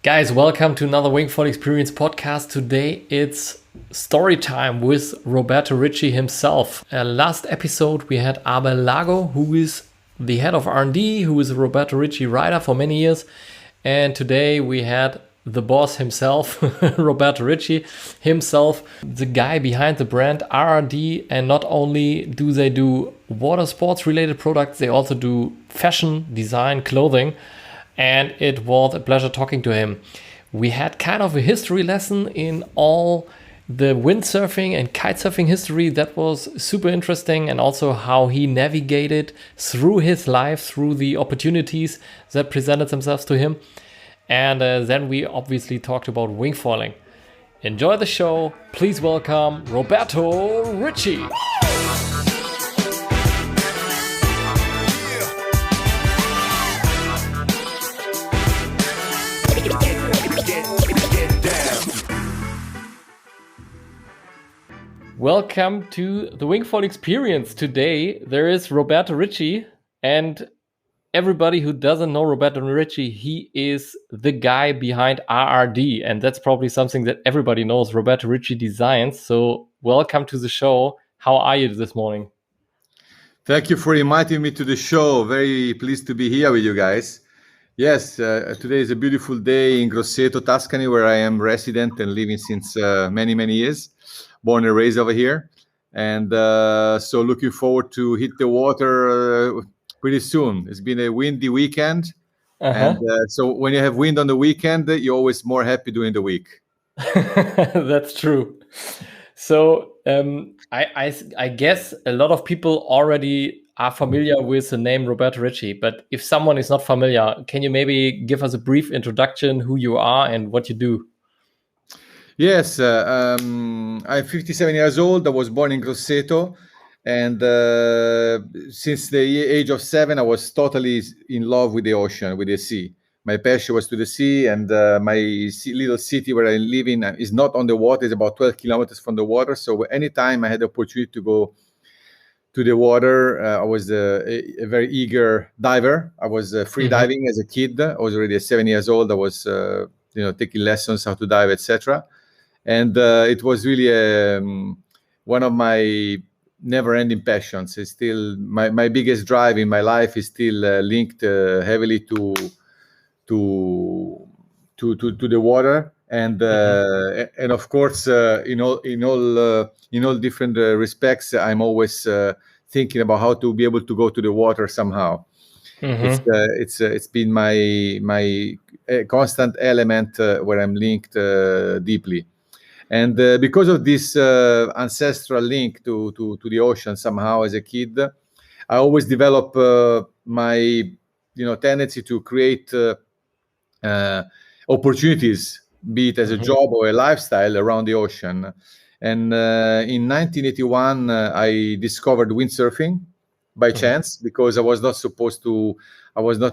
Guys, welcome to another Wingfoil Experience podcast. Today it's story time with Roberto Ricci himself. Last episode we had Abel Lago, who is the head of R&D, who is a Roberto Ricci rider for many years. And today we had the boss himself, Roberto Ricci himself, the guy behind the brand R&D. And not only do they do water sports related products, they also do fashion, design, clothing. And it was a pleasure talking to him. We had kind of a history lesson in all the windsurfing and kitesurfing history that was super interesting, and also how he navigated through his life, through the opportunities that presented themselves to him. And then we obviously talked about wingfoiling. Enjoy the show. Please welcome Roberto Ricci. Welcome to the Wingfoil Experience. Today there is Roberto Ricci, and everybody who doesn't know Roberto Ricci, he is the guy behind RRD, and that's probably something that everybody knows, Roberto Ricci Designs. So welcome to the show. How are you this morning? Thank you for inviting me to the show. Very pleased to be here with you guys. Yes, today is a beautiful day in Grosseto, Tuscany, where I am resident and living since many years. Born and raised over here. And so looking forward to hit the water pretty soon. It's been a windy weekend. And so when you have wind on the weekend, you're always more happy during the week. That's true. So I guess a lot of people already are familiar with the name Roberto Ricci, but if someone is not familiar, can you maybe give us a brief introduction, who you are and what you do? Yes, I'm 57 years old. I was born in Grosseto, and since the age of 7, I was totally in love with the ocean, with the sea. My passion was to the sea, and my little city where I live in is not on the water. It's about 12 kilometers from the water. So anytime I had the opportunity to go to the water, I was a very eager diver. I was free diving as a kid. I was already 7 years old. I was taking lessons how to dive, etc. And it was really one of my never-ending passions. It's still my biggest drive in my life is still linked heavily to the water, and of course in all different respects, I'm always thinking about how to be able to go to the water somehow. It's been my constant element where I'm linked deeply. And because of this ancestral link to the ocean somehow as a kid, I always develop my tendency to create opportunities, be it as a job or a lifestyle around the ocean. And in 1981, I discovered windsurfing by chance, because I was not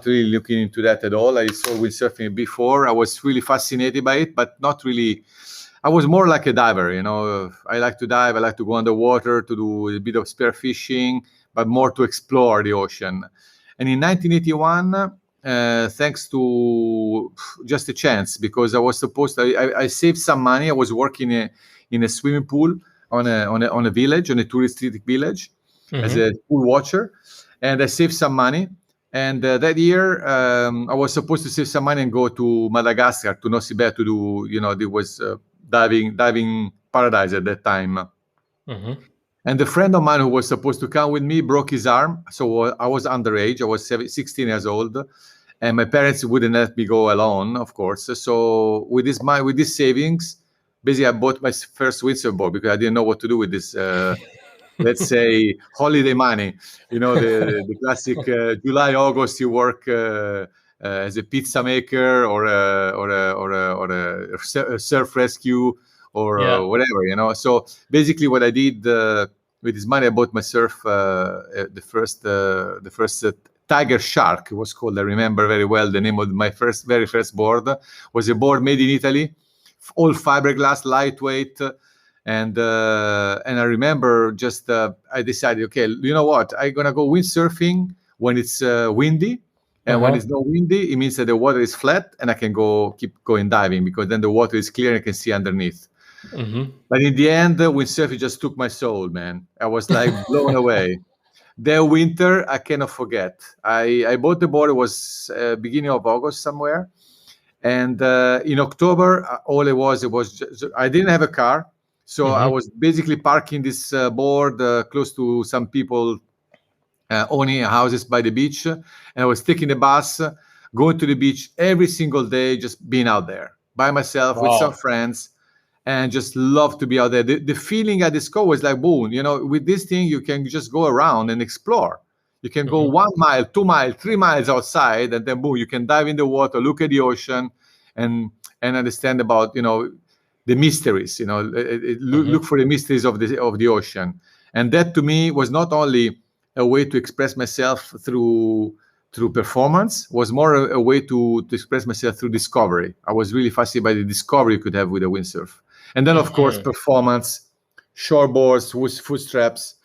really looking into that at all. I saw windsurfing before. I was really fascinated by it, but not really. I was more like a diver, I like to dive. I like to go underwater to do a bit of spearfishing, but more to explore the ocean. And in 1981, thanks to just a chance, because I saved some money. I was working in a swimming pool on a village, on a touristic village, as a pool watcher, and I saved some money. And that year, I was supposed to save some money and go to Madagascar, to Nosy Be, to do, there was diving paradise at that time. And a friend of mine who was supposed to come with me broke his arm. So I was underage. I was 16 years old. And my parents wouldn't let me go alone, of course. So with this savings, basically I bought my first windsurf board, because I didn't know what to do with this, let's say, holiday money. The classic July, August, you work as a pizza maker or a surf rescue or whatever, So basically what I did with this money, I bought myself the first Tiger Shark, it was called. I remember very well the name of my very first board. Was a board made in Italy, all fiberglass, lightweight. And I remember just I decided, okay, you know what? I'm gonna go windsurfing when it's windy, And when it's not windy, it means that the water is flat and I can keep going diving, because then the water is clear and I can see underneath. But in the end, windsurfing just took my soul, man. I was like blown away. That winter, I cannot forget. I bought the board. It was beginning of August somewhere. And in October, all it was just, I didn't have a car. So I was basically parking this board close to some people owning houses by the beach. And I was taking the bus, going to the beach every single day, just being out there by myself with some friends, and just love to be out there. The feeling I discovered was like, boom, with this thing, you can just go around and explore. You can go 1 mile, 2 miles, 3 miles outside, and then boom, you can dive in the water, look at the ocean, and understand about, the mysteries, look for the mysteries of the ocean. And that to me was not only a way to express myself through performance, was more a way to express myself through discovery. I was really fascinated by the discovery you could have with a windsurf. And then, of course, performance, short boards, foot straps,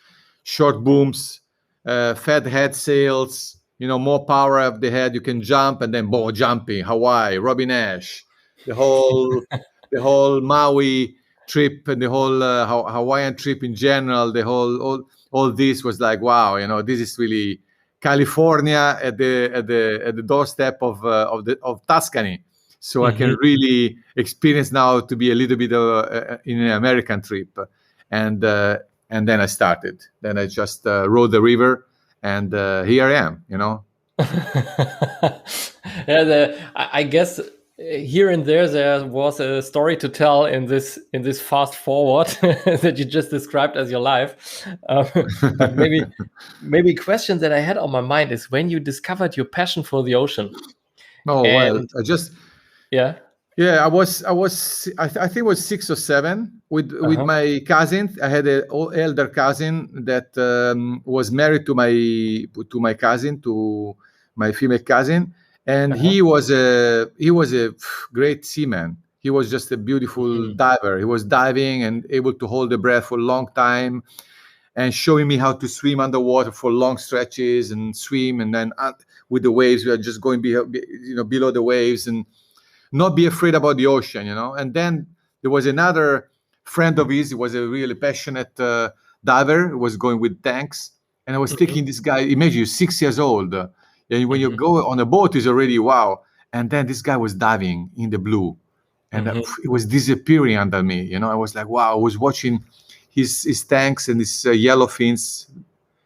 short booms, fat head sails, more power of the head. You can jump, and then jumping, Hawaii, Robin Ash, the whole Maui trip, and the whole Hawaiian trip in general. All this was like, wow, this is really California at the doorstep of Tuscany. So I can really experience now to be a little bit in an American trip. And then I started. Then I just rode the river, and here I am, Yeah, I guess here and there was a story to tell in this fast forward that you just described as your life. But maybe question that I had on my mind is when you discovered your passion for the ocean. Well, I just yeah. I think it was 6 or 7 with my cousin. I had an elder cousin that was married to my cousin, to my female cousin. And he was a great seaman. He was just a beautiful diver. He was diving and able to hold the breath for a long time, and showing me how to swim underwater for long stretches and swim. And then with the waves, we are just going below the waves and not be afraid about the ocean, And then there was another friend of his. He was a really passionate diver. He was going with tanks. And I was taking this guy, imagine you're 6 years old. And when you go on a boat, it's already wow. And then this guy was diving in the blue, and it was disappearing under me. I was like, wow. I was watching his tanks and his yellow fins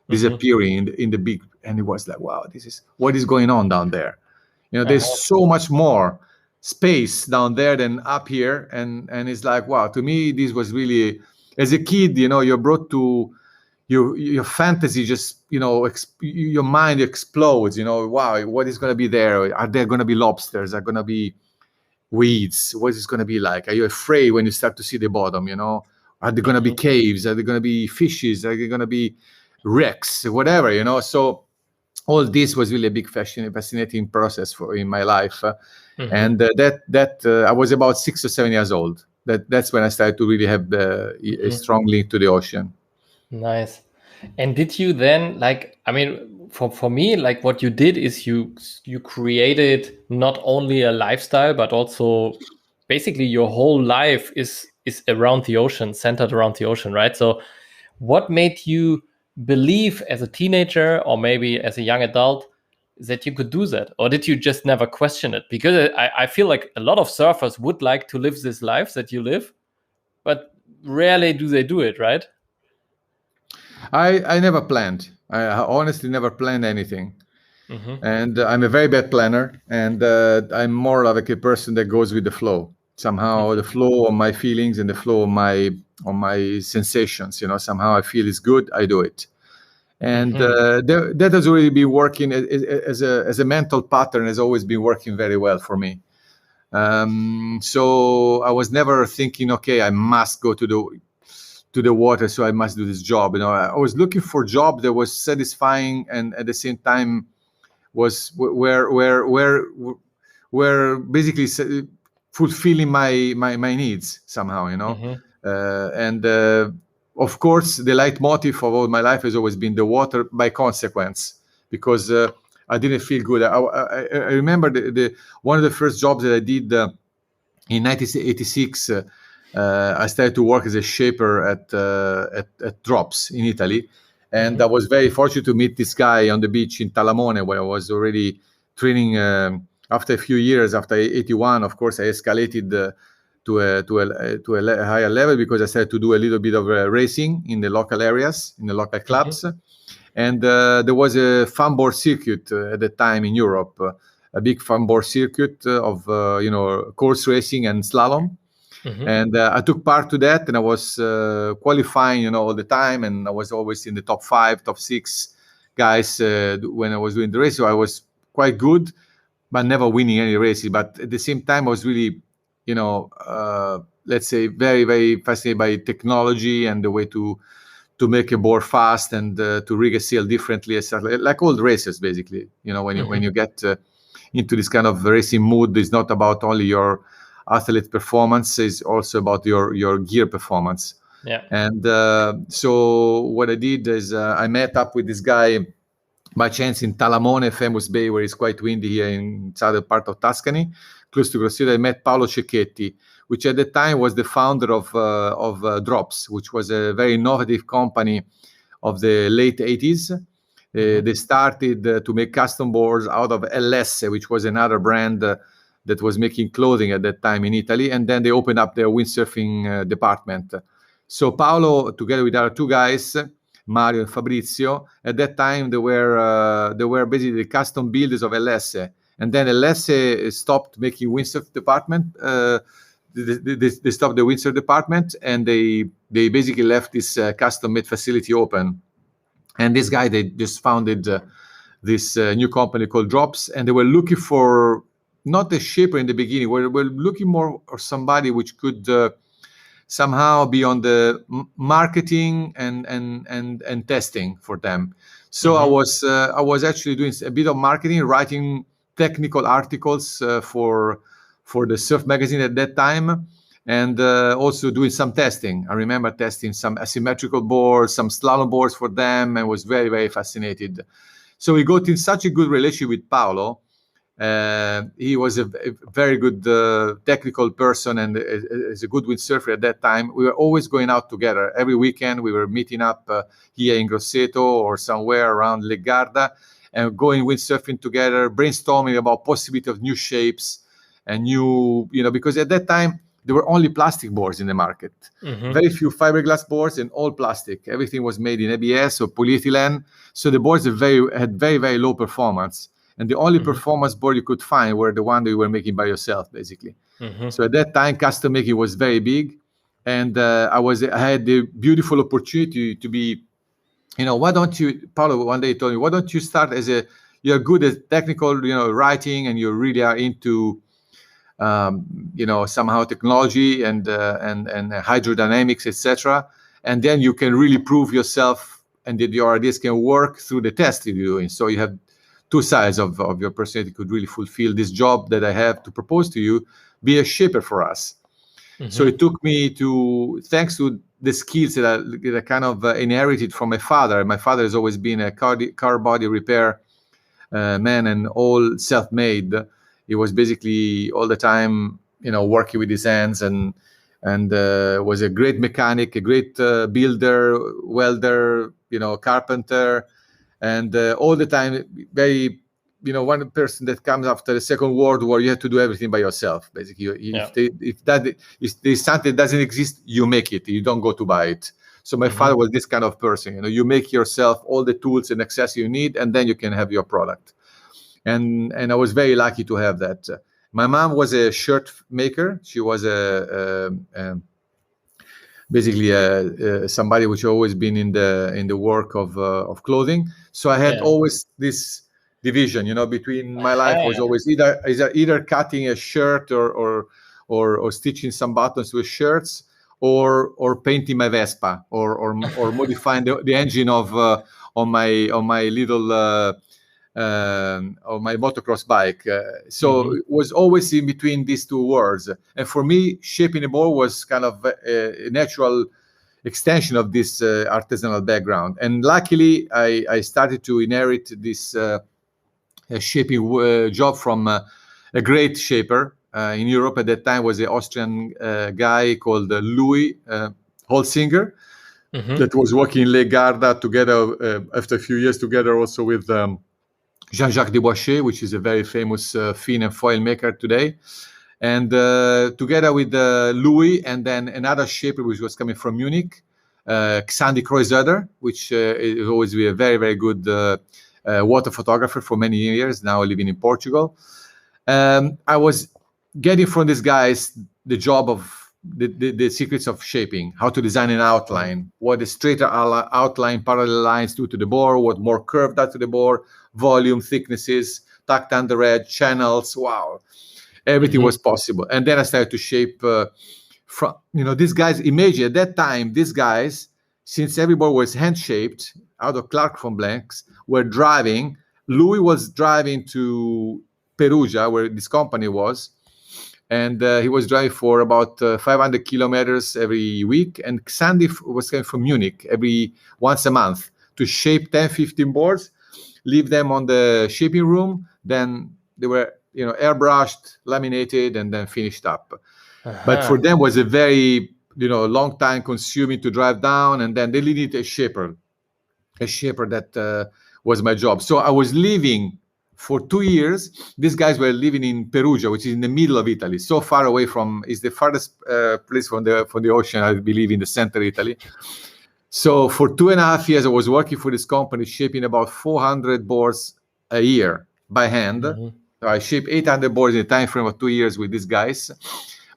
disappearing in the big, and it was like, wow, this is what is going on down there. There's so much more space down there than up here, and it's like, wow. To me, this was really, as a kid, you're brought to. Your fantasy just, your mind explodes, wow, what is going to be there? Are there going to be lobsters? Are going to be weeds? What is it going to be like? Are you afraid when you start to see the bottom, Are there going to be caves? Are there going to be fishes? Are there going to be wrecks? Whatever, So all this was really a big fascinating process in my life. And I was about 6 or 7 years old. That's when I started to really have a strong link to the ocean. Nice. And did you then, for me, like what you did is you created not only a lifestyle, but also basically your whole life is around the ocean, centered around the ocean, right? So what made you believe as a teenager or maybe as a young adult that you could do that? Or did you just never question it? Because I feel like a lot of surfers would like to live this life that you live, but rarely do they do it, right? I never planned. I honestly never planned anything. And I'm a very bad planner, and I'm more like a person that goes with the flow. Somehow the flow of my feelings and the flow of my sensations, somehow I feel it's good, I do it. And that has already been working as a mental pattern, has always been working very well for me. So I was never thinking, okay, I must go to the water, so I must do this job. I was looking for a job that was satisfying and at the same time was where basically fulfilling my needs somehow, and of course the leitmotif of all my life has always been the water by consequence, because I didn't feel good. I remember the one of the first jobs that I did in 1986. I started to work as a shaper at Drops in Italy, and I was very fortunate to meet this guy on the beach in Talamone, where I was already training. After a few years, after 81, of course, I escalated to a higher level because I started to do a little bit of racing in the local areas, in the local clubs. And there was a funboard circuit at the time in Europe, a big funboard circuit of course racing and slalom. And I took part to that, and I was qualifying, all the time, and I was always in the top 5, top 6 guys when I was doing the race. So I was quite good, but never winning any races. But at the same time, I was really, let's say, very, very fascinated by technology and the way to make a board fast and to rig a sail differently, etc. Like all racers, basically. When you get into this kind of racing mood, it's not about only your athlete performance, it's also about your gear performance. Yeah. And so what I did is I met up with this guy by chance in Talamone, famous bay where it's quite windy here in southern part of Tuscany, close to Grosseto. I met Paolo Cecchetti, which at the time was the founder of Drops, which was a very innovative company of the late 80s. They started to make custom boards out of LS, which was another brand that was making clothing at that time in Italy. And then they opened up their windsurfing department. So Paolo, together with other two guys, Mario and Fabrizio, at that time they were basically the custom builders of LS. And then LS stopped making windsurf department. They stopped the windsurf department, and they basically left this custom-made facility open. And this guy, they just founded this new company called Drops, and they were looking for not a shaper in the beginning. We're looking more for somebody which could somehow be on the marketing and testing for them. So I was actually doing a bit of marketing, writing technical articles for the surf magazine at that time, and also doing some testing. I remember testing some asymmetrical boards, some slalom boards for them, and was very, very fascinated. So we got in such a good relationship with Paolo. He was a very good technical person, and is a good windsurfer at that time. We were always going out together. Every weekend we were meeting up here in Grosseto or somewhere around Legarda, and going windsurfing together, brainstorming about possibility of new shapes and new, because at that time there were only plastic boards in the market. Very few fiberglass boards, and all plastic. Everything was made in ABS or polyethylene. So the boards had very, very low performance. And the only performance board you could find were the one that you were making by yourself, basically. So at that time, custom making was very big. And I had the beautiful opportunity to be, why don't you, Paolo one day told me, why don't you start you're good at technical, writing, and you really are into, somehow technology and hydrodynamics, etc. And then you can really prove yourself, and that your ideas can work through the test you're doing. So you have two sides of your personality could really fulfill this job that I have to propose to you, be a shaper for us. So it took me thanks to the skills that I kind of inherited from my father. My father has always been a car body repair man, and all self-made. He was basically all the time, working with his hands, and was a great mechanic, a great builder, welder, carpenter. And all the time, very, one person that comes after the Second World War, you have to do everything by yourself, basically. If there's something that doesn't exist, you make it. You don't go to buy it. So my father was this kind of person. You make yourself all the tools and accessories you need, and then you can have your product. And I was very lucky to have that. My mom was a shirt maker. She was basically somebody which always been in the work of clothing. So I had always this division, between my life was always either cutting a shirt or stitching some buttons with shirts, or painting my Vespa, or modifying the engine of on my little or my motocross bike. So it was always in between these two worlds. And for me, shaping a board was kind of a natural extension of this artisanal background. And luckily, I started to inherit this shaping job from a great shaper in Europe at that time. Was an Austrian guy called Louis Holzinger that was working in Les Garda together after a few years together also with Jean-Jacques Deboischer, which is a very famous fin and foil maker today. And together with Louis and then another shaper which was coming from Munich, Xandi Kreuzer, which is always been a very, very good water photographer for many years, now living in Portugal. I was getting from these guys the job of the secrets of shaping, how to design an outline, what the straighter outline, parallel lines do to the bore, what more curved does to the bore, volume, thicknesses, tucked under edge, channels. Wow, everything was possible. And then I started to shape from, these guys. Imagine at that time, these guys, since everybody was hand shaped out of Clark from blanks, were driving. Louis was driving to Perugia, where this company was. And he was driving for about 500 kilometers every week. And Xandi was coming from Munich once a month to shape 10, 15 boards, leave them on the shaping room. Then they were, airbrushed, laminated, and then finished up. But for them was a very, long time consuming to drive down. And then they needed a shaper that was my job. So I was living for 2 years. These guys were living in Perugia, which is in the middle of Italy, so far away is the farthest place from the ocean, I believe, in the center of Italy. So for 2.5 years, I was working for this company, shaping about 400 boards a year by hand. So I shaped 800 boards in a time frame of 2 years with these guys,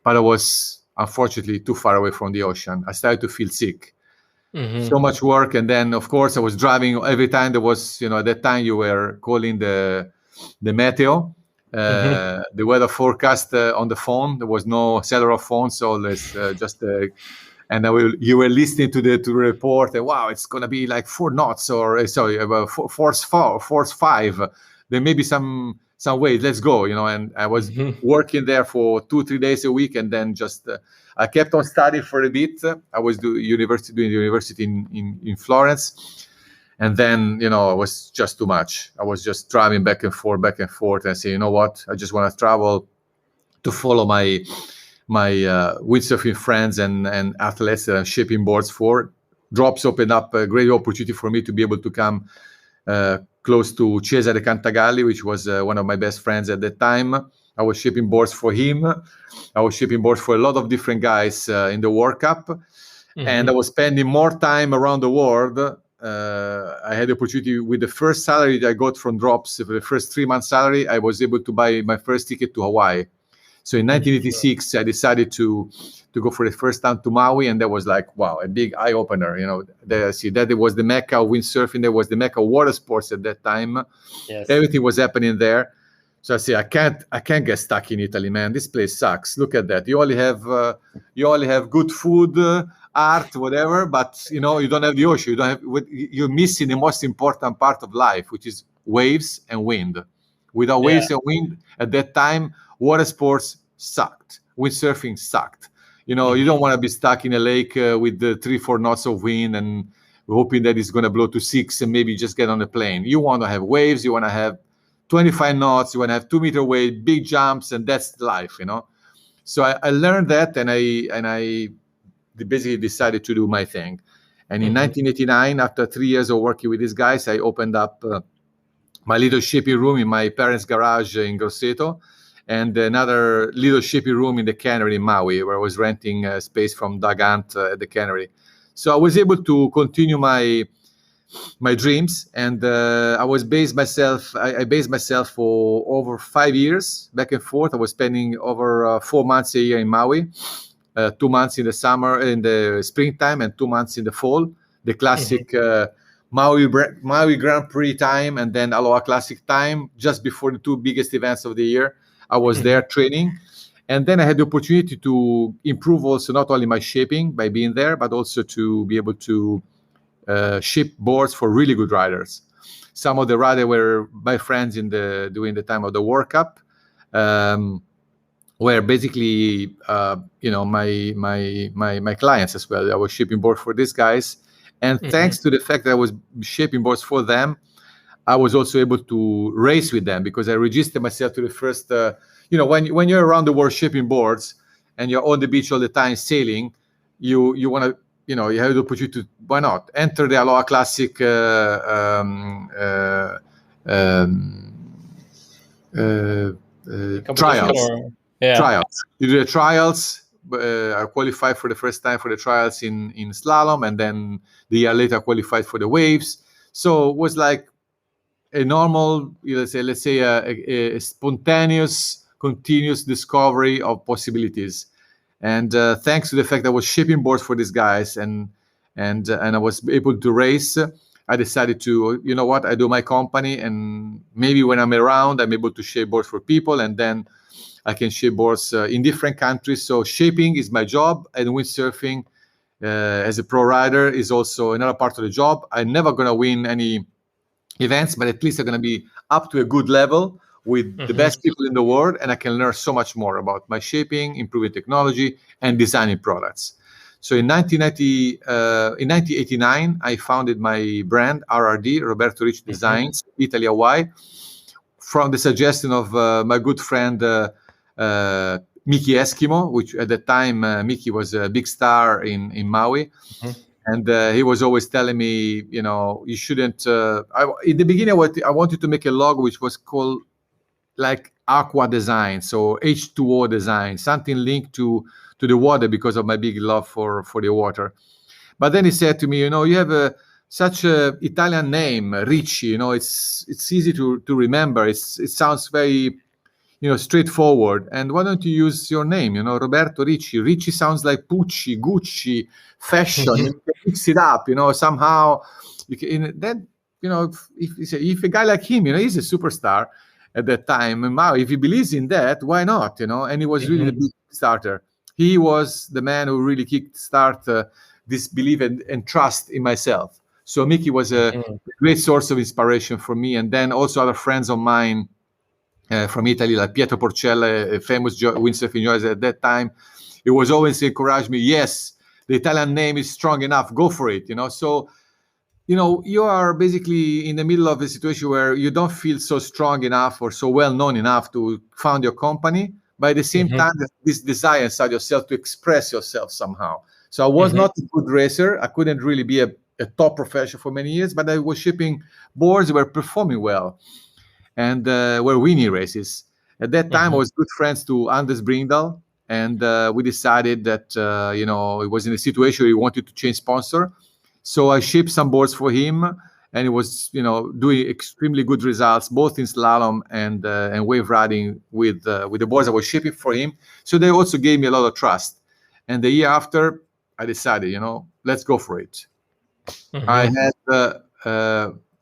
but I was unfortunately too far away from the ocean. I started to feel sick. So much work, and then of course I was driving every time there was, at that time you were calling the meteo, the weather forecast on the phone. There was no cellular phone, so there's and you were listening to the report, and wow, it's gonna be like 4 knots, or force 5. There may be some waves. Let's go, And I was working there for 2-3 days a week, and then just. I kept on studying for a bit. I was doing the university in Florence. And then, it was just too much. I was just driving back and forth. And I say, you know what? I just want to travel to follow my windsurfing friends and athletes that I'm shaping boards for. Drops opened up a great opportunity for me to be able to come close to Cesare Cantagalli, which was one of my best friends at that time. I was shaping boards for him. I was shaping boards for a lot of different guys in the World Cup. And I was spending more time around the world. I had the opportunity with the first salary that I got from Drops, for the first 3 months salary, I was able to buy my first ticket to Hawaii. So in 1986, I decided to go for the first time to Maui, and that was like, wow, a big eye opener. That it was the mecca of windsurfing. That was the mecca of water sports at that time. Yes. Everything was happening there. So I say, I can't get stuck in Italy, man. This place sucks. Look at that. You only have good food, art, whatever, but you don't have the ocean. You're missing the most important part of life, which is waves and wind. Without waves and wind at that time, water sports sucked. Windsurfing sucked. You don't want to be stuck in a lake with the 3-4 knots of wind and hoping that it's going to blow to 6 and maybe just get on a plane. You want to have waves. You want to have 25 knots, you want to have 2-meter wave, big jumps, and that's life, So I learned that, and I basically decided to do my thing. And in 1989, after 3 years of working with these guys, I opened up my little shaping room in my parents' garage in Grosseto, and another little shaping room in the cannery in Maui, where I was renting space from Doug Hunt at the cannery. So I was able to continue my dreams, and I based myself for over 5 years back and forth. I was spending over 4 months a year in Maui, 2 months in the summer, in the springtime, and 2 months in the fall. The classic Maui Grand Prix time, and then Aloha Classic time, just before the 2 biggest events of the year. I was there training, and then I had the opportunity to improve also not only my shaping by being there, but also to be able to ship boards for really good riders. Some of the riders were my friends during the time of the World Cup, were basically my clients as well. I was shipping boards for these guys, and thanks to the fact that I was shaping boards for them, I was also able to race with them because I registered myself to the first. When you're around the world shipping boards and you're on the beach all the time sailing, you want to. You have the opportunity to, why not, enter the Aloha Classic trials. Trials. You do the trials. I qualified for the first time for the trials in slalom, and then the year later I qualified for the waves. So it was like a normal, let's say a spontaneous, continuous discovery of possibilities. And thanks to the fact that I was shipping boards for these guys and I was able to race, I decided to, I do my company, and maybe when I'm around, I'm able to shape boards for people, and then I can shape boards in different countries. So shaping is my job, and windsurfing as a pro rider is also another part of the job. I'm never going to win any events, but at least I'm going to be up to a good level with the best people in the world, and I can learn so much more about my shaping, improving technology, and designing products. So in 1989, I founded my brand, RRD, Roberto Ricci Designs, Italy, Hawaii, from the suggestion of my good friend Mickey Eskimo, which at the time Mickey was a big star in Maui. And he was always telling me, you shouldn't. In the beginning, I wanted to make a logo which was called like aqua design, so H2O design, something linked to the water because of my big love for the water. But then he said to me, you have such a Italian name, Ricci. It's easy to remember. It sounds very straightforward. And why don't you use your name? Roberto Ricci. Ricci sounds like Pucci, Gucci, fashion. You can mix it up. Somehow. You can, then if a guy like him, he's a superstar at that time. And now, if he believes in that, why not? And he was really the big starter. He was the man who really kickstart this belief and trust in myself. So Mickey was a great source of inspiration for me, and then also other friends of mine from Italy, like Pietro Porcella, a famous windsurfing journalist at that time. He was always encouraged me. Yes, the Italian name is strong enough. Go for it. So. You are basically in the middle of a situation where you don't feel so strong enough or so well known enough to found your company, but at the same time, this desire inside yourself to express yourself somehow. So I was not a good racer. I couldn't really be a top professional for many years, but I was shipping boards that were performing well and were winning races. At that time, I was good friends to Anders Bringdahl, and we decided that, it was in a situation where he wanted to change sponsor. So I shipped some boards for him, and it was, doing extremely good results, both in slalom and wave riding with the boards I was shipping for him. So they also gave me a lot of trust. And the year after, I decided, let's go for it. I had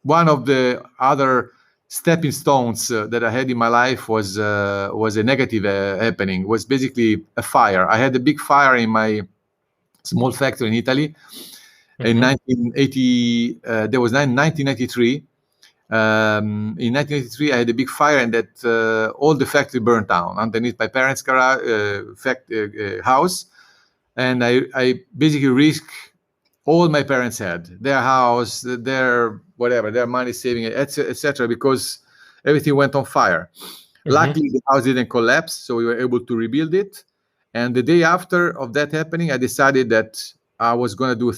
one of the other stepping stones that I had in my life was a negative happening. It was basically a fire. I had a big fire in my small factory in Italy. In 1993, in 1983, I had a big fire, and that all the factory burned down underneath my parents' garage, house, and I basically risked all my parents had, their house, their whatever, their money saving, etc., because everything went on fire. Luckily, the house didn't collapse, so we were able to rebuild it. And the day after of that happening, I decided that I was going to do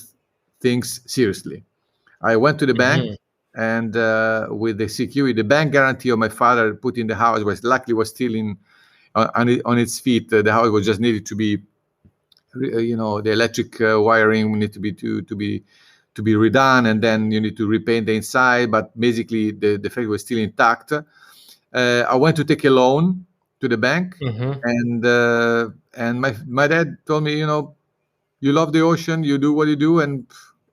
things seriously. I went to the bank, and with the security, the bank guarantee of my father put in the house was still on its feet. The house was just needed to be, the electric wiring need to be redone, and then you need to repaint the inside. But basically, the factory was still intact. I went to take a loan to the bank, and my dad told me, you love the ocean, you do what you do, and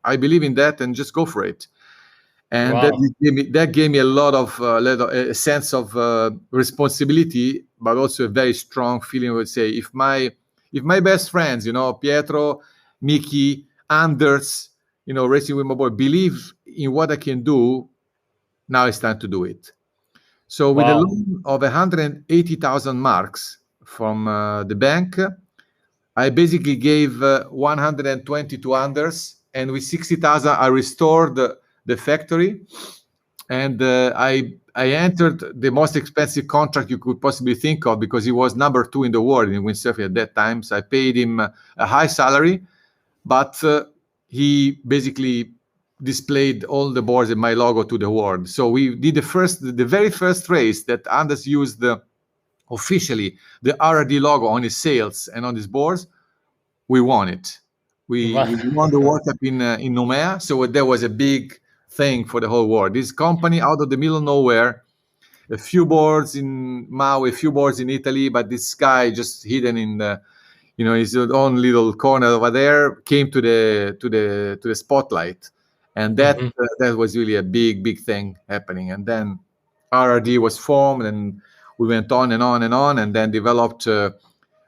I believe in that, and just go for it. And wow. that gave me a lot of a sense of responsibility, but also a very strong feeling. I would say, if my best friends, Pietro, Mickey, Anders, racing with my board, believe in what I can do, now it's time to do it. So with a loan of 180,000 marks from the bank, I basically gave 120 to Anders, and with 60,000, I restored the factory. and I entered the most expensive contract you could possibly think of, because he was number 2 in the world in windsurfing at that time. So I paid him a high salary, but he basically displayed all the boards and my logo to the world. So we did the very first race that Anders used officially the RRD logo on his sails and on his boards. We won it. We won the World Cup in Nomea. So that was a big thing for the whole world. This company out of the middle of nowhere, a few boards in Maui, a few boards in Italy, but this guy just hidden in the, his own little corner over there, came to the spotlight, and that was really a big thing happening. And then RRD was formed, and we went on and on and on, and then developed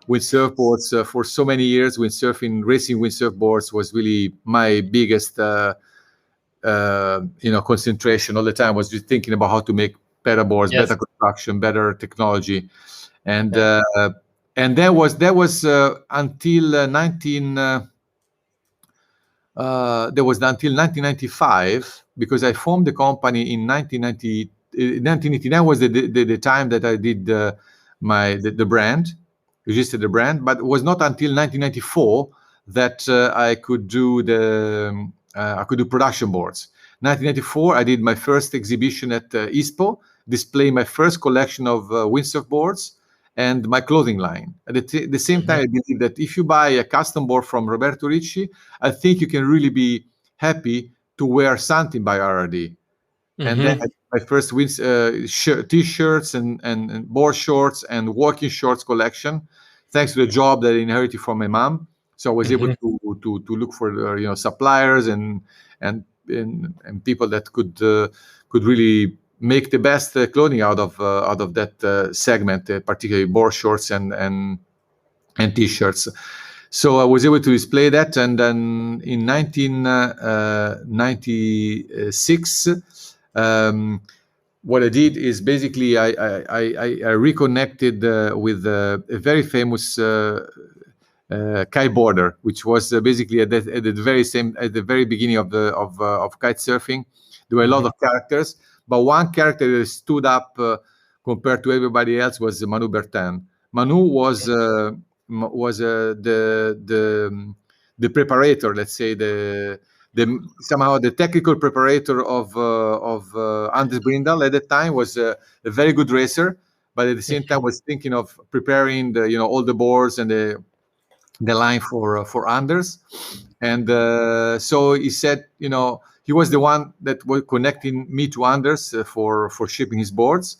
windsurf boards for so many years. Racing windsurf boards was really my biggest concentration all the time. Was just thinking about how to make better boards, better construction, better technology, and that was until 1995, because I formed the company in 1990. 1989 was the time that I did the brand, registered the brand, but it was not until 1994 that I could do production boards. 1994, I did my first exhibition at ISPO, display my first collection of windsurf boards and my clothing line. At the same time, I believe that if you buy a custom board from Roberto Ricci, I think you can really be happy to wear something by RRD. And then I did my first t-shirts and board shorts and walking shorts collection, thanks to the job that I inherited from my mom. So I was able to look for suppliers and people that could really make the best clothing out of that segment, particularly board shorts and t-shirts. So I was able to display that, and then in 1996, what I did is basically I reconnected with a very famous kiteboarder, which was basically at the very beginning of kite surfing. There were a lot of characters, but one character that stood up compared to everybody else was Manu Bertin. Manu was the preparator, let's say, somehow the technical preparator of Anders Brindal at that time. Was a very good racer, but at the same time was thinking of preparing all the boards and the line for Anders. And so he said, he was the one that was connecting me to Anders for shipping his boards.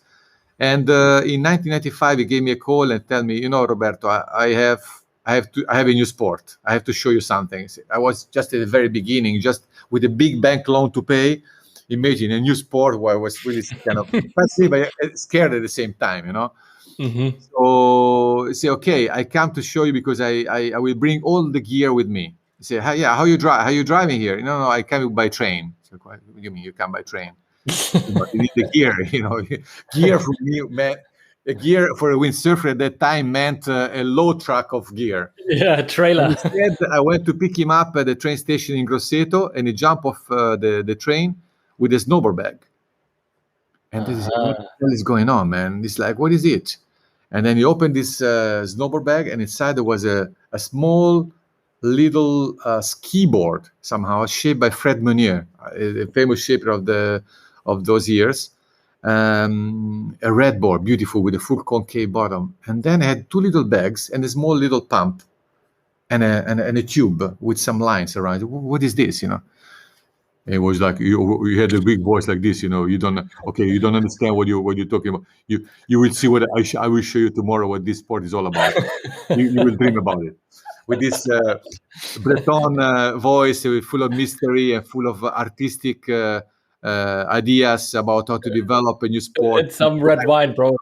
And in 1995, he gave me a call and tell me, Roberto, I have a new sport. I have to show you something. I was just at the very beginning, just with a big bank loan to pay. Imagine a new sport where I was really kind of fascinated, but scared at the same time, So I say, okay, I come to show you because I will bring all the gear with me. He said, how you driving here? No, I come by train. So what do you mean you come by train? But you need the gear, gear for me meant a gear for a windsurfer at that time meant a load truck of gear. Yeah, a trailer. And instead, I went to pick him up at the train station in Grosseto, and he jumped off the train with a snowboard bag. And this is what the hell is going on, man? It's like, what is it? And then he opened this snowboard bag, and inside there was a small little ski board, somehow shaped by Fred Meunier, a famous shaper of those years. A red board, beautiful, with a full concave bottom. And then I had two little bags and a small little pump and a tube with some lines around it. What is this, It was like you had a big voice like this, you don't understand what you're talking about. You will see what I will show you tomorrow what this sport is all about. you will dream about it. With this Breton voice, full of mystery and full of artistic ideas about how to develop a new sport. It's some red wine, bro.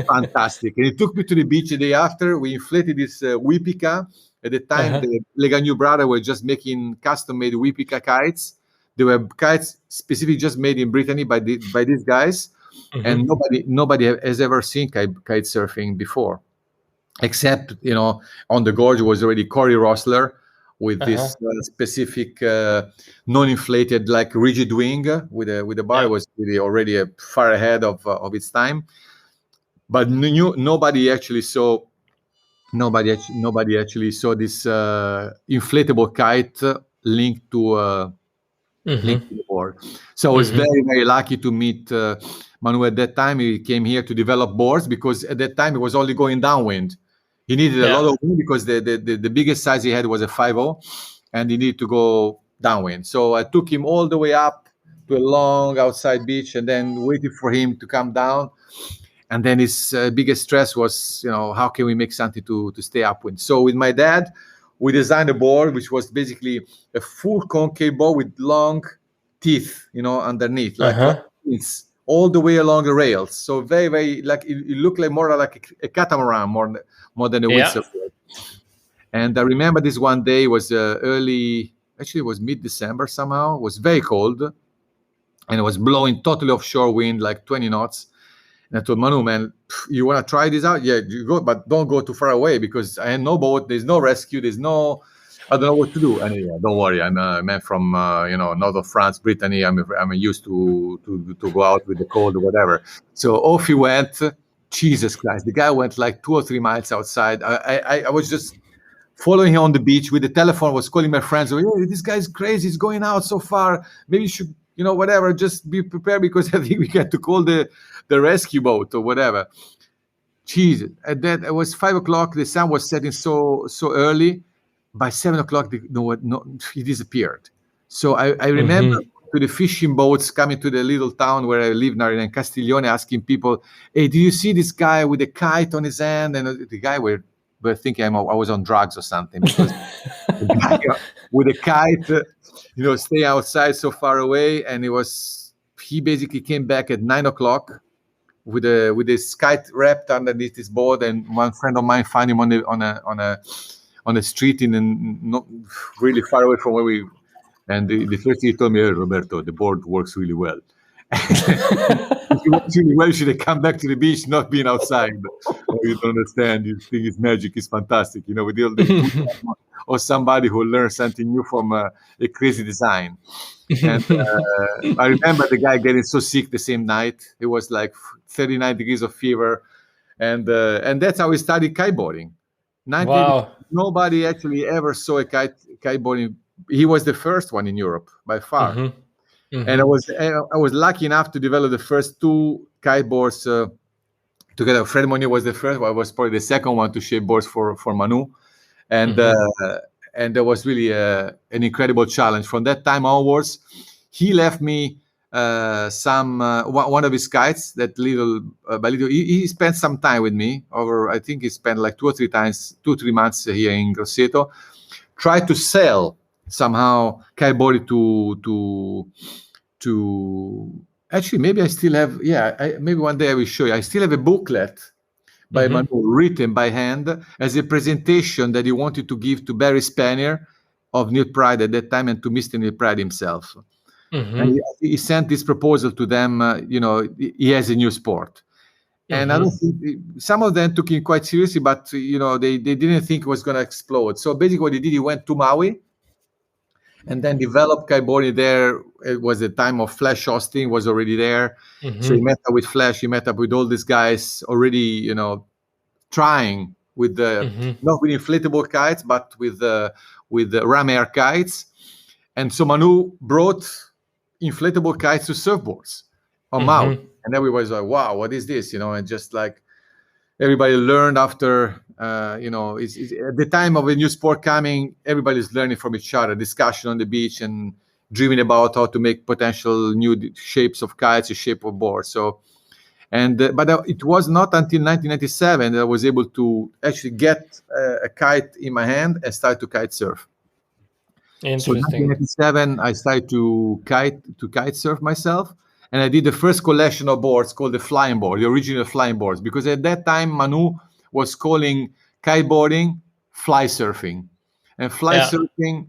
Fantastic. And he took me to the beach the day after. We inflated this Wipika. At the time, the Legagnou brothers were just making custom-made Wipika kites. They were kites specifically just made in Brittany by these guys. And nobody has ever seen kite surfing before. Except, on the gorge was already Corey Rossler. with this specific non-inflated, like rigid wing with a bar. It was really already far ahead of its time, but nobody actually saw this inflatable kite linked to the board. So I was very, very lucky to meet Manu at that time. He came here to develop boards because at that time it was only going downwind. He needed a lot of wind because the biggest size he had was a 5.0, and he needed to go downwind. So I took him all the way up to a long outside beach and then waited for him to come down. And then his biggest stress was, how can we make something to stay upwind? So with my dad, we designed a board which was basically a full concave board with long teeth, underneath, like teeth, all the way along the rails. So very, very, like it looked like more like a catamaran more than a windsurf board. And I remember this one day was it was mid-December somehow. It was very cold, and it was blowing totally offshore wind, like 20 knots. And I told Manu, man, you want to try this out? Yeah, you go, but don't go too far away because I had no boat. There's no rescue. I don't know what to do. And yeah, don't worry. I'm a man from north of France, Brittany. I'm used to go out with the cold or whatever. So off he went. Jesus Christ, the guy went like 2 or 3 miles outside. I was just following him on the beach with the telephone. Was calling my friends. Hey, this guy's crazy. He's going out so far. Maybe you should, whatever. Just be prepared because I think we got to call the rescue boat or whatever. Jesus. And then it was 5 o'clock. The sun was setting so early. By 7 o'clock, he disappeared. So I remember to the fishing boats coming to the little town where I live now in Castiglione, asking people, hey, do you see this guy with a kite on his hand? And the guy were thinking I was on drugs or something because the guy with a kite, stay outside so far away. And he basically came back at 9 o'clock with his kite wrapped underneath his board. And one friend of mine found him on a street not really far away from where we. And the first thing he told me, hey, Roberto, the board works really well. If it works really well, should have come back to the beach, not being outside. You don't understand. You think it's magic. It's fantastic. With the or somebody who learns something new from a crazy design. And I remember the guy getting so sick the same night. It was like 39 degrees of fever. And that's how we started kiteboarding. Wow. Nobody actually ever saw a kiteboarding. He was the first one in Europe by far. And I was lucky enough to develop the first 2 kiteboards together. Fred Monnier was the first one. I was probably the second one to shape boards for Manu. And that was really an incredible challenge. From that time onwards, he left me one of his kites that little by little. He spent some time with me I think he spent like 2 or 3 months here in Grosseto. Tried to sell somehow kiteboarding to actually, maybe I still have, maybe one day I will show you. I still have a booklet by Manu, written by hand as a presentation that he wanted to give to Barry Spanier of Neil Pride at that time and to Mr. Neil Pride himself. And he sent this proposal to them, he has a new sport. And I don't think some of them took it quite seriously, but they didn't think it was going to explode. So basically what he did, he went to Maui and then developed kiteboarding there. It was the time of Flash Austin was already there. So he met up with Flash, he met up with all these guys already, trying with the not with inflatable kites, but with the ram air kites. And so Manu brought inflatable kites to surfboards on Maui. And everybody was like, wow, what is this? And just like everybody learned after, it's at the time of a new sport coming, everybody's learning from each other, discussion on the beach and dreaming about how to make potential new shapes of kites, a shape of boards. So, but it was not until 1997 that I was able to actually get a kite in my hand and start to kite surf. So in 1997, I started to kite surf myself. And I did the first collection of boards called the flying board, the original flying boards, because at that time Manu was calling kiteboarding fly surfing, and fly surfing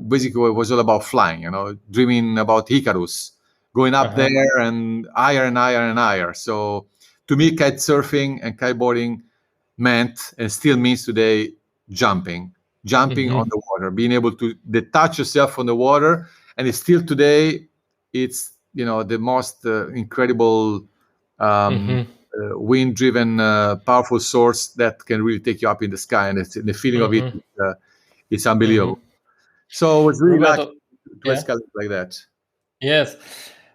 basically was all about flying. Dreaming about Icarus, going up there and higher and higher and higher. So to me, kite surfing and kiteboarding meant and still means today jumping on the water, being able to detach yourself from the water. And it's still today, it's, you know, the most incredible wind-driven powerful source that can really take you up in the sky, and it's the feeling of it. It's unbelievable. So I was really lucky to escalate like that. Yes.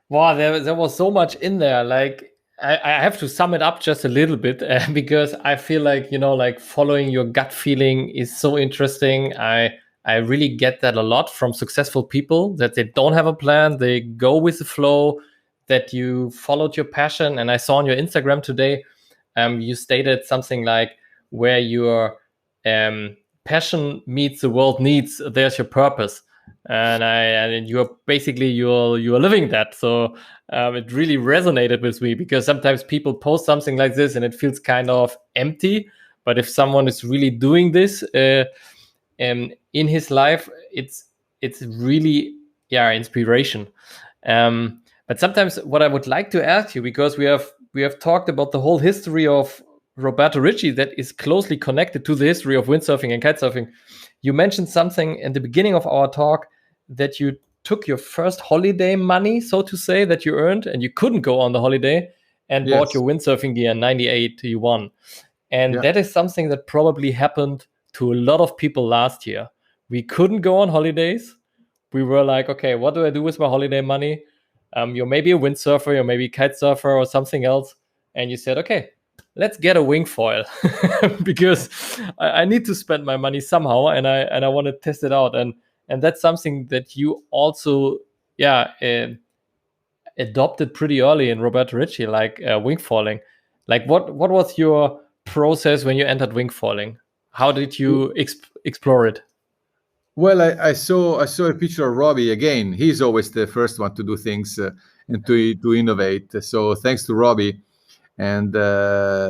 Wow, there was so much in there. Like I have to sum it up just a little bit because I feel like, you know, like following your gut feeling is so interesting. I really get that a lot from successful people, that they don't have a plan, they go with the flow, that you followed your passion. And I saw on your Instagram today, you stated something like, where your passion meets the world needs, there's your purpose. And you're basically you're living that. So it really resonated with me, because sometimes people post something like this and it feels kind of empty. But if someone is really doing this in his life, it's really inspiration. But sometimes what I would like to ask you, because we have talked about the whole history of Roberto Ricci that is closely connected to the history of windsurfing and kitesurfing. You mentioned something in the beginning of our talk, that you took your first holiday money, so to say, that you earned, and you couldn't go on the holiday, and bought your windsurfing gear in 98 you won. And that is something that probably happened to a lot of people last year. We couldn't go on holidays. We were like, okay, what do I do with my holiday money? You're maybe a windsurfer, you're maybe a kite surfer or something else. And you said, okay, let's get a wingfoil because I need to spend my money somehow, and I want to test it out. And that's something that you also adopted pretty early in Roberto Ricci, like wingfoiling. Like what was your process when you entered wingfoiling? How did you explore it? Well, I saw a picture of Robbie again. He's always the first one to do things and to innovate. So thanks to Robbie, and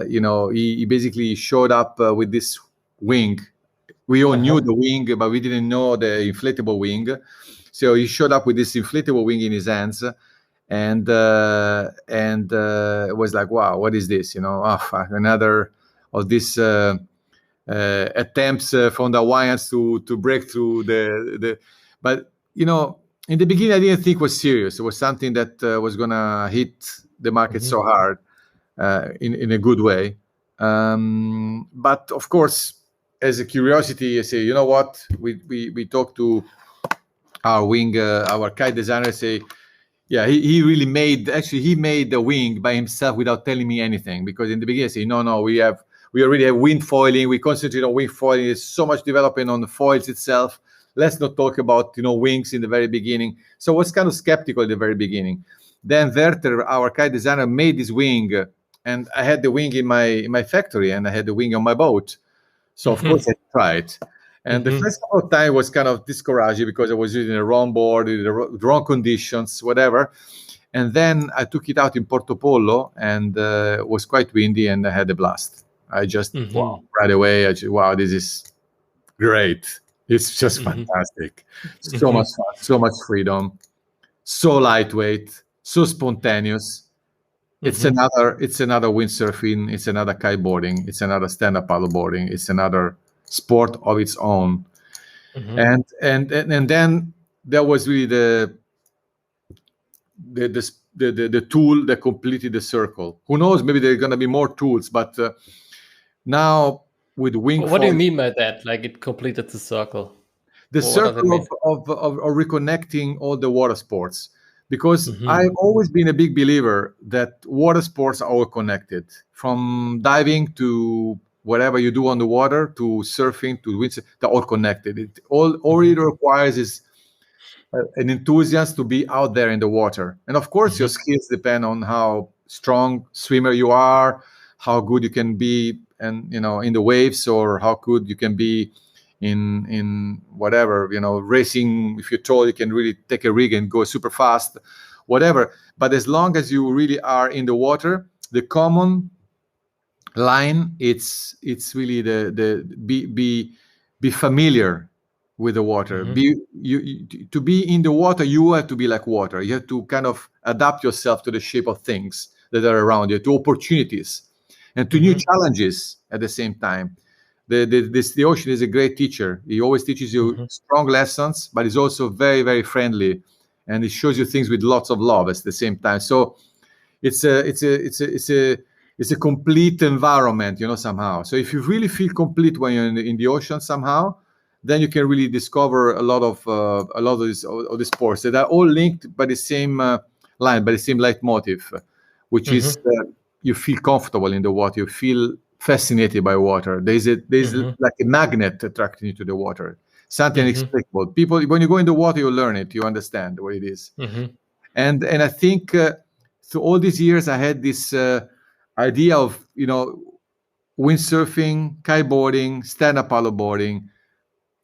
you know, he basically showed up with this wing. We all knew the wing, but we didn't know the inflatable wing. So he showed up with this inflatable wing in his hands, and it was like, wow, what is this? You know, another of these attempts from the Hawaiians to break through the. But you know, in the beginning, I didn't think it was serious. It was something that was gonna hit the market so hard in a good way. But of course, as a curiosity, I say, you know what? We talked to our kite designer. Say, yeah, he really made the wing by himself without telling me anything. Because in the beginning, I say, no, we already have windfoiling. We concentrate on wingfoiling. There's so much development on the foils itself. Let's not talk about wings in the very beginning. So I was kind of skeptical at the very beginning. Then Werther, our kite designer, made this wing, and I had the wing in my factory, and I had the wing on my boat. So of course I tried. And the first couple of times was kind of discouraging because I was using the wrong board, the wrong conditions, whatever. And then I took it out in Porto Polo, and it was quite windy, and I had a blast. I just, right away, wow, this is great. It's just fantastic. So much fun, so much freedom, so lightweight, so spontaneous. It's another windsurfing, it's another kiteboarding, it's another stand-up paddleboarding, it's another sport of its own. And then there was really the tool that completed the circle. Who knows, maybe there are going to be more tools, but now with wingfoil. What do you mean by that? Like it completed the circle? The circle of reconnecting all the water sports. Because I've always been a big believer that water sports are all connected, from diving to whatever you do on the water, to surfing, to windsurfing, they're all connected. It all it requires is an enthusiast to be out there in the water. And of course, your skills depend on how strong swimmer you are, how good you can be, and in the waves, or how good you can be in whatever, racing. If you're tall, you can really take a rig and go super fast, whatever. But as long as you really are in the water, the common line, it's really be familiar with the water. To be in the water, you have to be like water. You have to kind of adapt yourself to the shape of things that are around you, to opportunities and to new challenges at the same time. The ocean is a great teacher. He always teaches you strong lessons, but he's also very, very friendly, and he shows you things with lots of love at the same time. So it's a complete environment, somehow. So if you really feel complete when you're in the ocean somehow, then you can really discover a lot of the sports that are all linked by the same line, by the same leitmotif, which is you feel comfortable in the water, you feel fascinated by water. There's like a magnet attracting you to the water, something inexplicable. People, when you go in the water, you learn it, you understand what it is. And I think through all these years, I had this idea of windsurfing, kiteboarding, stand-up paddleboarding.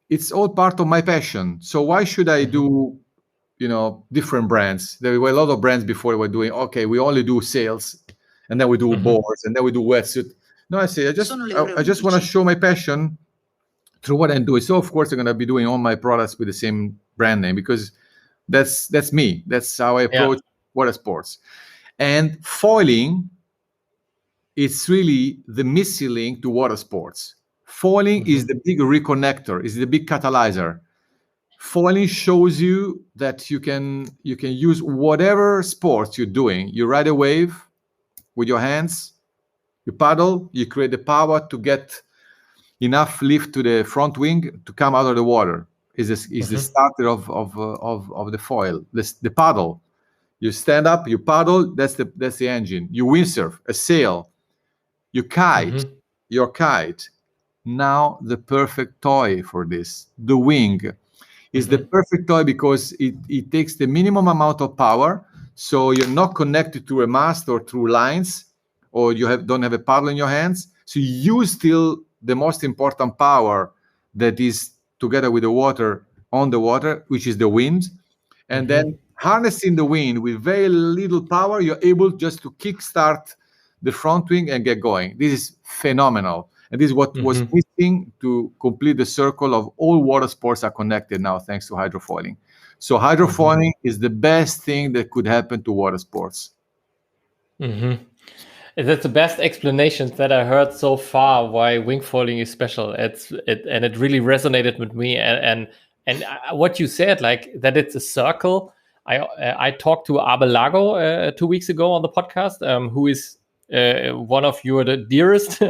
It's all part of my passion. So why should I do different brands? There were a lot of brands before were doing, okay, we only do sails, and then we do boards, and then we do wetsuit. No, I say I just want to show my passion through what I'm doing. So of course I'm going to be doing all my products with the same brand name, because that's me. That's how I approach water sports. And foiling, it's really the missing link to water sports. Foiling is the big reconnector, is the big catalyzer. Foiling shows you that you can use whatever sports you're doing. You ride a wave with your hands, you paddle, you create the power to get enough lift to the front wing to come out of the water. Is the starter of the foil, the paddle. You stand up, you paddle, that's the engine. You windsurf, a sail. You kite, your kite. Now the perfect toy for this, the wing, is the perfect toy because it takes the minimum amount of power. So you're not connected to a mast or through lines, or you don't have a paddle in your hands. So you use still the most important power that is together with the water on the water, which is the wind. And then harnessing the wind with very little power, you're able just to kickstart the front wing and get going. This is phenomenal. And this is what was missing to complete the circle of all water sports are connected now, thanks to hydrofoiling. So hydrofoiling is the best thing that could happen to water sports. That's the best explanations that I heard so far why wingfoiling is special. And it really resonated with me. And what you said, like that it's a circle. I talked to Abel Lago 2 weeks ago on the podcast, who is one of your dearest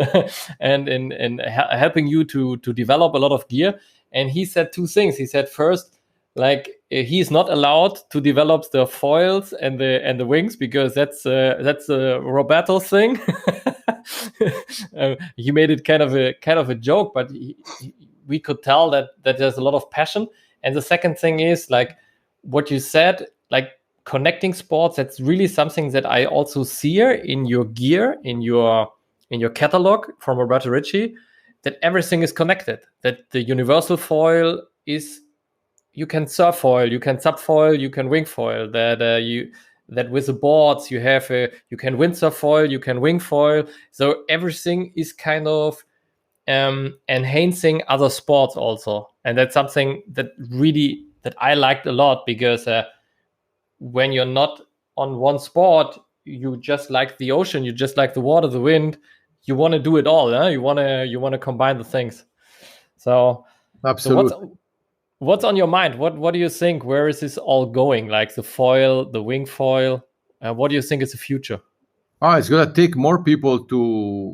and in helping you to develop a lot of gear. And he said two things. He said first, like he's not allowed to develop the foils and the wings because that's Roberto's thing. He made it kind of a joke, but we could tell that there's a lot of passion. And the second thing is like what you said, like connecting sports. That's really something that I also see here in your gear, in your catalog from Roberto Ricci, that everything is connected. That the universal foil is, you can surf foil, you can subfoil, you can wing foil. That with the boards you have you can windsurf foil, you can wing foil. So everything is kind of enhancing other sports also, and that's something that I liked a lot, because when you're not on one sport, you just like the ocean, you just like the water, the wind. You want to do it all, huh? You want to combine the things. So absolutely. So what's on your mind? What do you think? Where is this all going? Like the foil, the wing foil. What do you think is the future? Oh, it's gonna take more people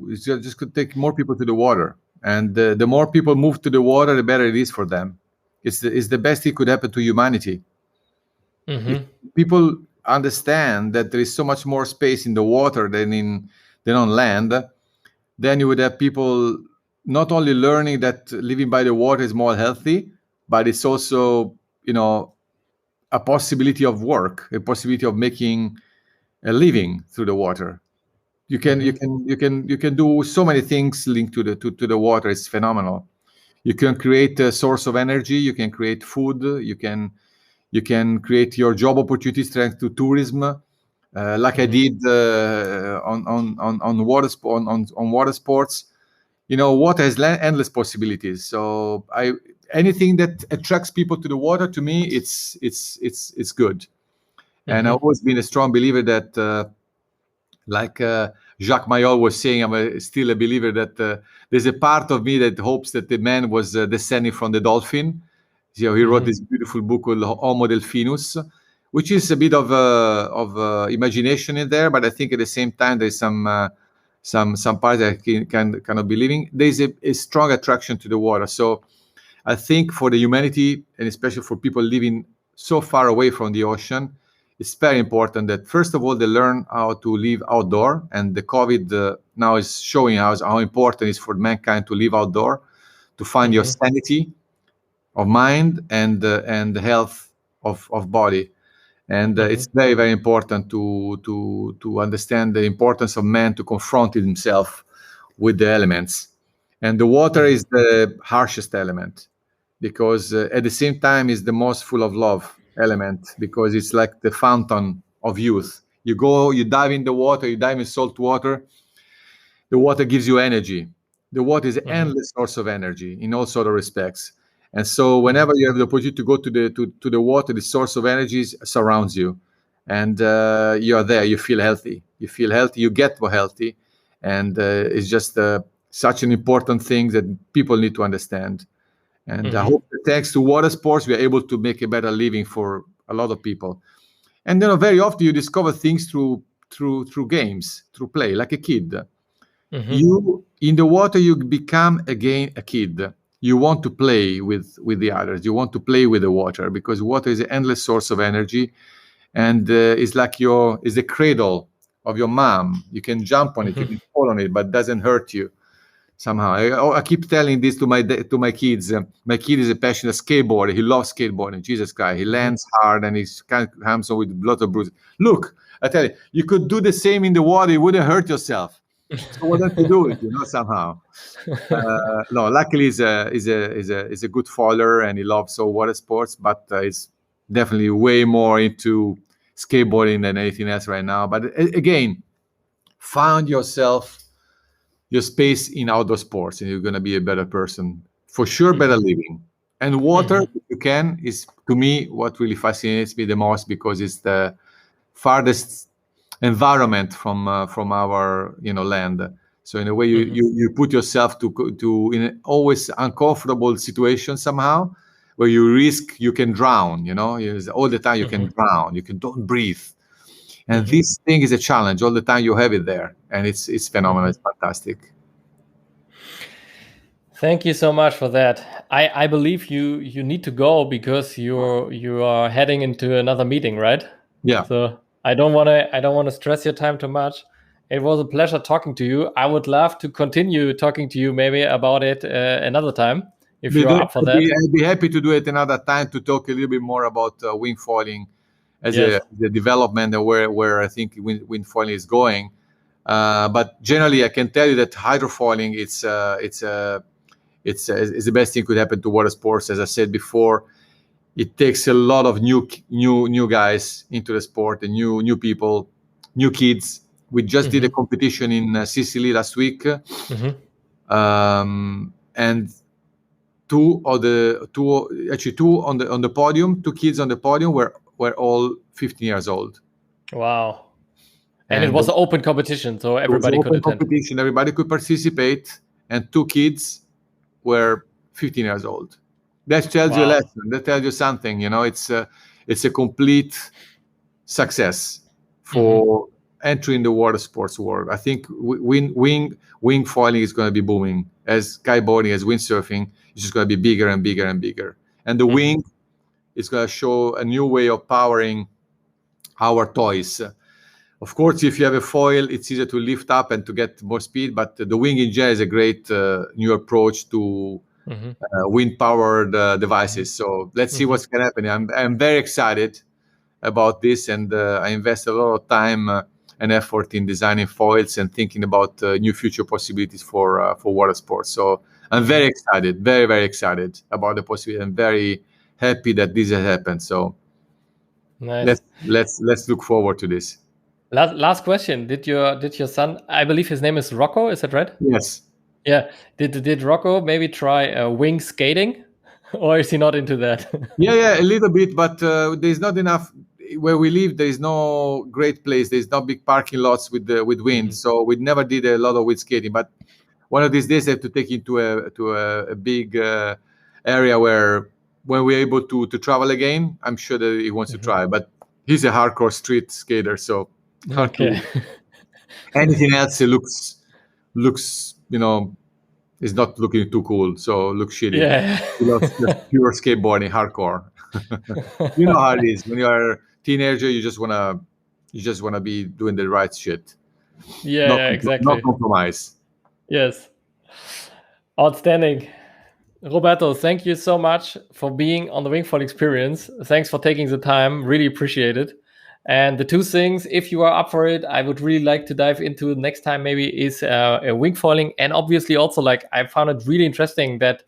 it's just gonna take more people to the water, and the more people move to the water, the better it is for them. It's the best thing could happen to humanity. If people understand that there is so much more space in the water than on land, then you would have people not only learning that living by the water is more healthy, but it's also a possibility of work, a possibility of making a living through the water. You can do so many things linked to the water. It's phenomenal. You can create a source of energy. You can create food. You can create your job opportunities thanks to tourism, like I did on water sports. Water has endless possibilities. So anything that attracts people to the water, to me, it's good. And I've always been a strong believer that Jacques Mayol was saying, I'm still a believer that there's a part of me that hopes that the man was descending from the dolphin. You know, he wrote this beautiful book called Homo Delphinus, which is a bit of imagination in there, but I think at the same time there's some parts that I can cannot believing. There's a strong attraction to the water. So I think for the humanity, and especially for people living so far away from the ocean, it's very important that first of all they learn how to live outdoor, and the COVID now is showing us how important it is for mankind to live outdoor, to find your sanity of mind and the health of body. And it's very, very important to understand the importance of man to confront himself with the elements. And the water is the harshest element, because at the same time is the most full of love element, because it's like the fountain of youth. You go, you dive in the water, you dive in salt water. The water gives you energy. The water is an endless source of energy in all sort of respects. And so whenever you have the opportunity to go to the water, the source of energy surrounds you, and you are there. You feel healthy. You feel healthy. You get more healthy, and it's just such an important thing that people need to understand. And I hope that thanks to water sports, we are able to make a better living for a lot of people. And very often you discover things through games, through play, like a kid. You in the water, you become again a kid. You want to play with the others. You want to play with the water, because water is an endless source of energy, and it's like is the cradle of your mom. You can jump on it, you can fall on it, but it doesn't hurt you somehow. I keep telling this to my kids. My kid is a passionate skateboarder. He loves skateboarding. Jesus Christ, he lands hard and he's kind of handsome with lots of bruises. Look, I tell you, you could do the same in the water. You wouldn't hurt yourself. So why don't you do it? Somehow. No, luckily he's a good faller and he loves all water sports, but he's definitely way more into skateboarding than anything else right now. But again, find yourself your space in outdoor sports, and you're going to be a better person for sure. Better living. And water, if you can, is to me what really fascinates me the most, because it's the farthest environment from our land. So in a way you put yourself to in an always uncomfortable situation somehow, where you can drown. All the time you can drown. You don't breathe. And this thing is a challenge all the time. You have it there, and it's phenomenal. It's fantastic. Thank you so much for that. I believe you need to go, because you are heading into another meeting, right? Yeah. So I don't want to stress your time too much. It was a pleasure talking to you. I would love to continue talking to you maybe about it another time, if you're up for that. I'd be happy to do it another time, to talk a little bit more about wingfoiling as the development, and where I think windfoiling is going. But generally, I can tell you that hydrofoiling it's the best thing could happen to water sports. As I said before, it takes a lot of new guys into the sport, and new people, new kids. We just did a competition in Sicily last week, and two on the podium. Two kids on the podium were all 15 years old. Wow! And it was an open competition, so everybody could attend. Competition, everybody could participate, and two kids were 15 years old. That tells you a lesson. That tells you something. It's a complete success for entering the water sports world. I think wingfoiling is going to be booming, as kiteboarding, as windsurfing. It's just going to be bigger and bigger and bigger. And the wing is going to show a new way of powering our toys. Of course, if you have a foil, it's easier to lift up and to get more speed. But the wing in general is a great new approach to wind-powered devices. So let's see what's going to happen. I'm very excited about this, and I invest a lot of time and effort in designing foils and thinking about new future possibilities for water sports. So I'm very excited, very, very excited about the possibility. I'm very happy that this has happened. So nice. Let's look forward to this. Last question. Did your son, I believe his name is Rocco, is that right? Yes. Yeah. Did Rocco maybe try wing skating, or is he not into that? Yeah, a little bit, but there's not enough. where we live, there is no great place. There's no big parking lots with wind, so we never did a lot of wind skating. But one of these days, I have to take him to a big area where when we're able to travel again, I'm sure that he wants to try. But he's a hardcore street skater, so hard to. Anything else looks is not looking too cool, so looks shitty. Yeah. He loves just pure skateboarding, hardcore. You know how it is when you're a teenager. You just wanna be doing the right shit. Yeah, exactly. Not compromise. Yes. Outstanding. Roberto, thank you so much for being on the Wingfoil Experience. Thanks for taking the time. Really appreciate it. And the two things, if you are up for it, I would really like to dive into next time maybe is a wingfoiling. And obviously also, like, I found it really interesting that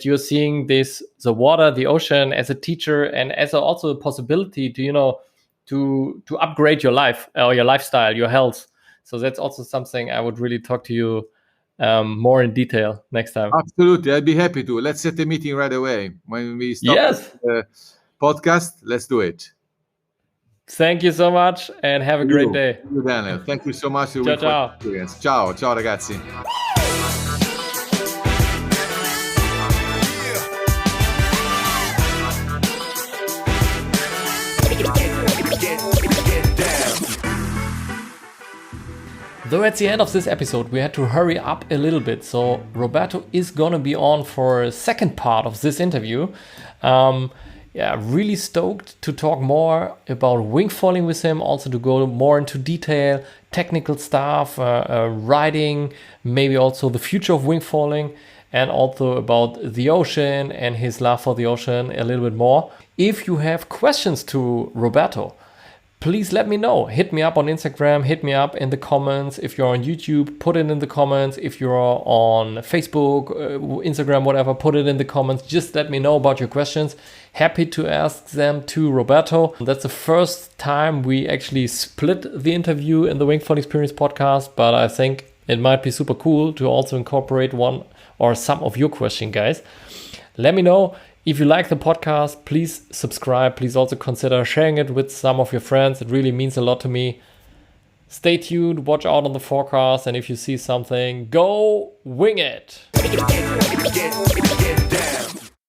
you're seeing the water, the ocean as a teacher and as also a possibility to, to upgrade your life or your lifestyle, your health. So that's also something I would really talk to you more in detail next time. Absolutely. I'd be happy to. Let's set a meeting right away. When we stop the podcast, let's do it. Thank you so much and have a great day. Thank you, Daniel. Thank you so much for your experience. Ciao. Ciao, ragazzi. Though at the end of this episode we had to hurry up a little bit, so Roberto is gonna be on for a second part of this interview. Really stoked to talk more about wingfoiling with him, also to go more into detail, technical stuff, riding, maybe also the future of wingfoiling, and also about the ocean and his love for the ocean a little bit more. If you have questions to Roberto, please let me know. Hit me up on Instagram, hit me up in the comments. If you're on YouTube, put it in the comments. If you're on Facebook, Instagram, whatever, put it in the comments. Just let me know about your questions. Happy to ask them to Roberto. That's the first time we actually split the interview in the Wingfoil Experience podcast, but I think it might be super cool to also incorporate one or some of your questions, guys. Let me know. If you like the podcast, please subscribe. Please also consider sharing it with some of your friends. It really means a lot to me. Stay tuned, watch out on the forecast, and if you see something, go wing it.